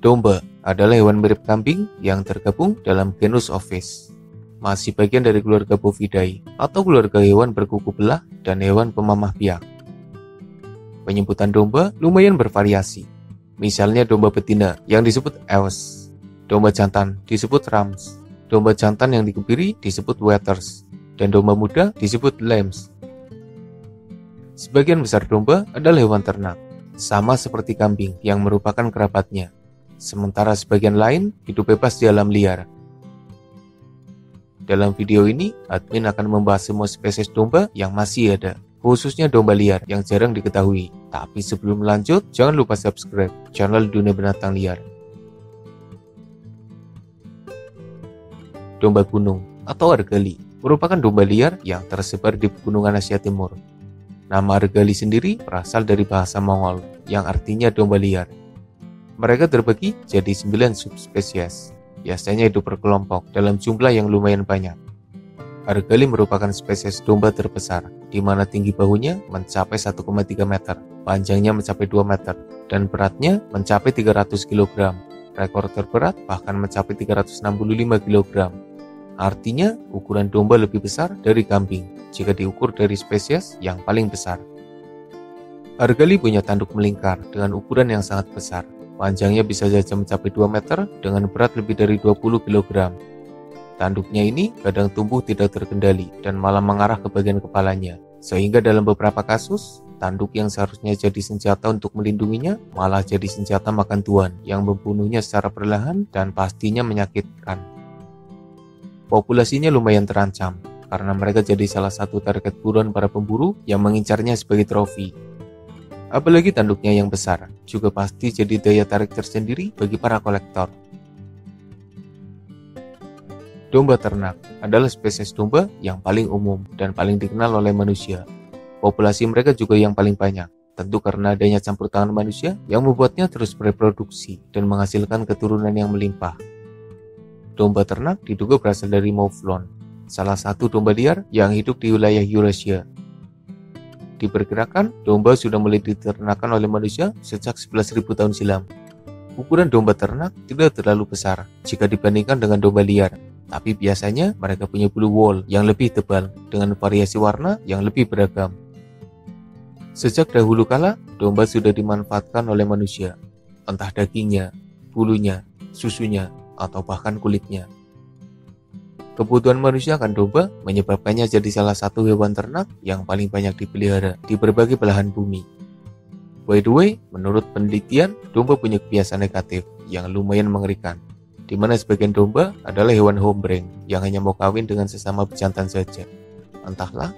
Domba adalah hewan mirip kambing yang tergabung dalam genus Ovis. Masih bagian dari keluarga Bovidae atau keluarga hewan berkuku belah dan hewan pemamah biak. Penyebutan domba lumayan bervariasi. Misalnya domba betina yang disebut Ewes, domba jantan disebut Rams, domba jantan yang dikebiri disebut Wethers, dan domba muda disebut Lambs. Sebagian besar domba adalah hewan ternak, sama seperti kambing yang merupakan kerabatnya. Sementara sebagian lain hidup bebas di alam liar. Dalam video ini, admin akan membahas semua spesies domba yang masih ada, khususnya domba liar yang jarang diketahui. Tapi sebelum lanjut, jangan lupa subscribe channel Dunia Binatang Liar. Domba gunung atau argali merupakan domba liar yang tersebar di pegunungan Asia Timur. Nama argali sendiri berasal dari bahasa Mongol yang artinya domba liar. Mereka terbagi jadi 9 subspesies, biasanya hidup berkelompok dalam jumlah yang lumayan banyak. Argali merupakan spesies domba terbesar, di mana tinggi bahunya mencapai 1,3 meter, panjangnya mencapai 2 meter, dan beratnya mencapai 300 kg. Rekor terberat bahkan mencapai 365 kg. Artinya, ukuran domba lebih besar dari kambing jika diukur dari spesies yang paling besar. Argali punya tanduk melingkar dengan ukuran yang sangat besar. Panjangnya bisa saja mencapai 2 meter dengan berat lebih dari 20 kg. Tanduknya ini kadang tumbuh tidak terkendali dan malah mengarah ke bagian kepalanya. Sehingga dalam beberapa kasus, tanduk yang seharusnya jadi senjata untuk melindunginya malah jadi senjata makan tuan yang membunuhnya secara perlahan dan pastinya menyakitkan. Populasinya lumayan terancam karena mereka jadi salah satu target buruan para pemburu yang mengincarnya sebagai trofi. Apalagi tanduknya yang besar, juga pasti jadi daya tarik tersendiri bagi para kolektor. Domba ternak adalah spesies domba yang paling umum dan paling dikenal oleh manusia. Populasi mereka juga yang paling banyak, tentu karena adanya campur tangan manusia yang membuatnya terus bereproduksi dan menghasilkan keturunan yang melimpah. Domba ternak diduga berasal dari Mouflon, salah satu domba liar yang hidup di wilayah Eurasia. Diperkirakan, domba sudah mulai diternakan oleh manusia sejak 11.000 tahun silam. Ukuran domba ternak tidak terlalu besar jika dibandingkan dengan domba liar, tapi biasanya mereka punya bulu wool yang lebih tebal dengan variasi warna yang lebih beragam. Sejak dahulu kala, domba sudah dimanfaatkan oleh manusia, entah dagingnya, bulunya, susunya, atau bahkan kulitnya. Kebutuhan manusia akan domba menyebabkannya jadi salah satu hewan ternak yang paling banyak dipelihara di berbagai belahan bumi. By the way, menurut penelitian, domba punya kebiasaan negatif yang lumayan mengerikan, di mana sebagian domba adalah hewan hombreng yang hanya mau kawin dengan sesama bejantan saja. Entahlah.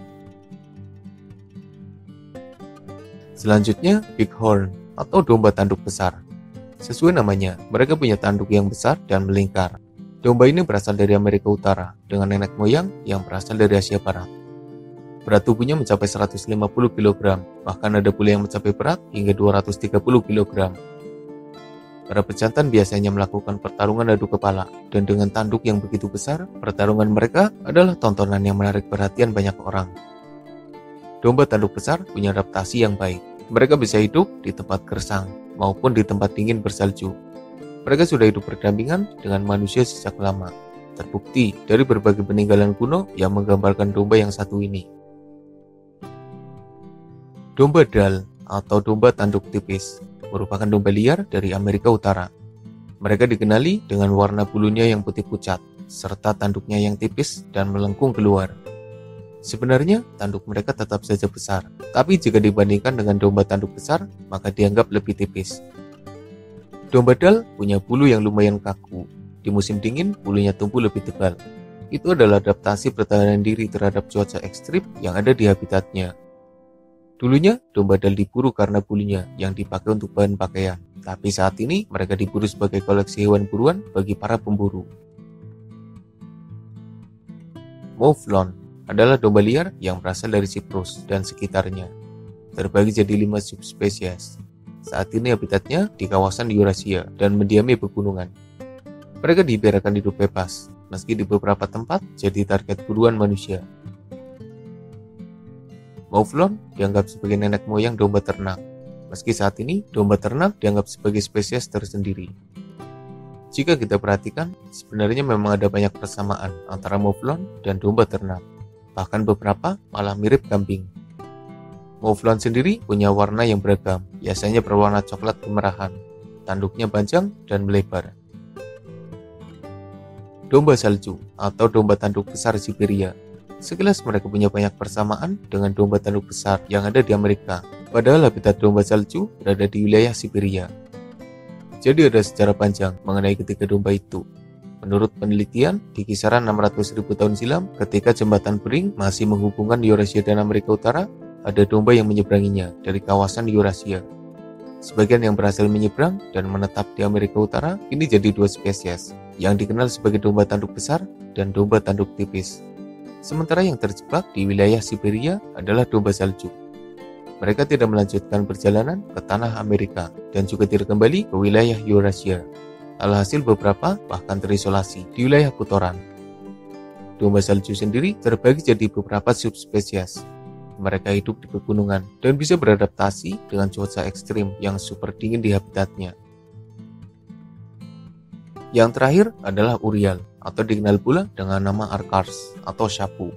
Selanjutnya, bighorn atau domba tanduk besar. Sesuai namanya, mereka punya tanduk yang besar dan melingkar. Domba ini berasal dari Amerika Utara dengan nenek moyang yang berasal dari Asia Barat. Berat tubuhnya mencapai 150 kg, bahkan ada pula yang mencapai berat hingga 230 kg. Para pejantan biasanya melakukan pertarungan adu kepala, dan dengan tanduk yang begitu besar, pertarungan mereka adalah tontonan yang menarik perhatian banyak orang. Domba tanduk besar punya adaptasi yang baik. Mereka bisa hidup di tempat gersang maupun di tempat dingin bersalju. Mereka sudah hidup berdampingan dengan manusia sejak lama. Terbukti dari berbagai peninggalan kuno yang menggambarkan domba yang satu ini. Domba dal atau domba tanduk tipis merupakan domba liar dari Amerika Utara. Mereka dikenali dengan warna bulunya yang putih pucat, serta tanduknya yang tipis dan melengkung keluar. Sebenarnya, tanduk mereka tetap saja besar, tapi jika dibandingkan dengan domba tanduk besar, maka dianggap lebih tipis. Domba dal punya bulu yang lumayan kaku. Di musim dingin, bulunya tumbuh lebih tebal. Itu adalah adaptasi pertahanan diri terhadap cuaca ekstrim yang ada di habitatnya. Dulunya, domba dal diburu karena bulunya yang dipakai untuk bahan pakaian. Tapi saat ini, mereka diburu sebagai koleksi hewan buruan bagi para pemburu. Mouflon adalah domba liar yang berasal dari Siprus dan sekitarnya. Terbagi jadi 5 subspesies. Saat ini habitatnya di kawasan Eurasia dan mendiami pegunungan. Mereka dibiarkan hidup bebas, meski di beberapa tempat jadi target buruan manusia. Mouflon dianggap sebagai nenek moyang domba ternak, meski saat ini domba ternak dianggap sebagai spesies tersendiri. Jika kita perhatikan, sebenarnya memang ada banyak persamaan antara mouflon dan domba ternak. Bahkan beberapa malah mirip kambing. Mouflon sendiri punya warna yang beragam, biasanya berwarna coklat kemerahan. Tanduknya panjang dan melebar. Domba salju atau domba tanduk besar Siberia. Sekilas mereka punya banyak persamaan dengan domba tanduk besar yang ada di Amerika. Padahal habitat domba salju berada di wilayah Siberia. Jadi ada sejarah panjang mengenai ketiga domba itu. Menurut penelitian, di kisaran 600.000 tahun silam, ketika jembatan Bering masih menghubungkan Eurasia dan Amerika Utara, ada domba yang menyeberanginya dari kawasan Eurasia. Sebagian yang berhasil menyeberang dan menetap di Amerika Utara, ini jadi dua spesies, yang dikenal sebagai domba tanduk besar dan domba tanduk tipis. Sementara yang terjebak di wilayah Siberia adalah domba salju. Mereka tidak melanjutkan perjalanan ke tanah Amerika dan juga tidak kembali ke wilayah Eurasia. Alhasil beberapa bahkan terisolasi di wilayah kotoran. Domba salju sendiri terbagi jadi beberapa subspesies. Mereka hidup di pegunungan dan bisa beradaptasi dengan cuaca ekstrim yang super dingin di habitatnya. Yang terakhir adalah Urial, atau dikenal pula dengan nama Arkars atau Shapu.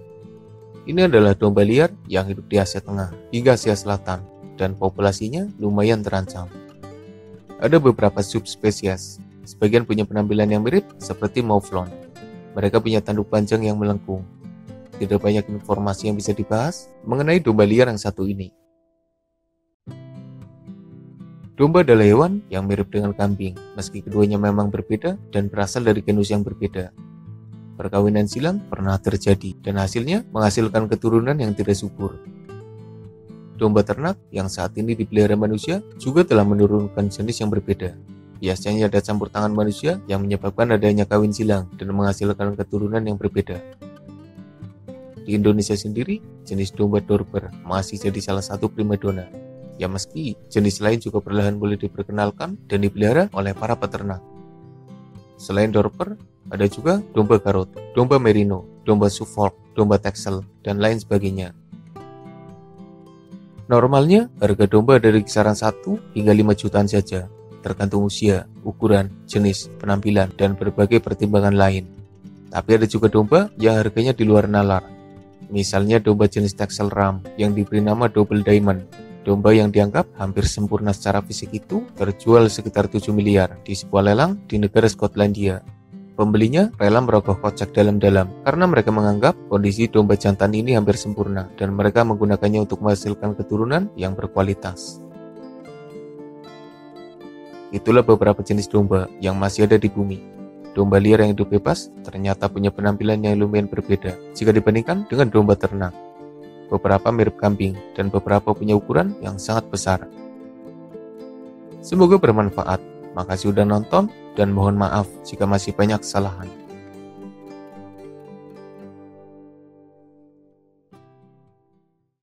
Ini adalah domba liar yang hidup di Asia Tengah hingga Asia Selatan dan populasinya lumayan terancam. Ada beberapa subspesies, sebagian punya penampilan yang mirip seperti mouflon. Mereka punya tanduk panjang yang melengkung. Tidak banyak informasi yang bisa dibahas mengenai domba liar yang satu ini. Domba adalah hewan yang mirip dengan kambing, meski keduanya memang berbeda dan berasal dari genus yang berbeda. Perkawinan silang pernah terjadi dan hasilnya menghasilkan keturunan yang tidak subur. Domba ternak yang saat ini dipelihara manusia juga telah menurunkan jenis yang berbeda. Biasanya ada campur tangan manusia yang menyebabkan adanya kawin silang dan menghasilkan keturunan yang berbeda. Di Indonesia sendiri, jenis domba Dorper masih jadi salah satu primadona. Ya meski jenis lain juga perlahan boleh diperkenalkan dan dipelihara oleh para peternak. Selain Dorper, ada juga domba Garut, domba Merino, domba Suffolk, domba Texel, dan lain sebagainya. Normalnya, harga domba dari kisaran 1 hingga 5 jutaan saja, tergantung usia, ukuran, jenis, penampilan, dan berbagai pertimbangan lain. Tapi ada juga domba yang harganya di luar nalar. Misalnya domba jenis Texel Ram yang diberi nama Double Diamond. Domba yang dianggap hampir sempurna secara fisik itu terjual sekitar 7 miliar di sebuah lelang di negara Skotlandia. Pembelinya rela merogoh kocek dalam-dalam karena mereka menganggap kondisi domba jantan ini hampir sempurna dan mereka menggunakannya untuk menghasilkan keturunan yang berkualitas. Itulah beberapa jenis domba yang masih ada di bumi. Domba liar yang hidup bebas ternyata punya penampilan yang lumayan berbeda jika dibandingkan dengan domba ternak. Beberapa mirip kambing dan beberapa punya ukuran yang sangat besar. Semoga bermanfaat. Makasih udah nonton dan mohon maaf jika masih banyak kesalahan.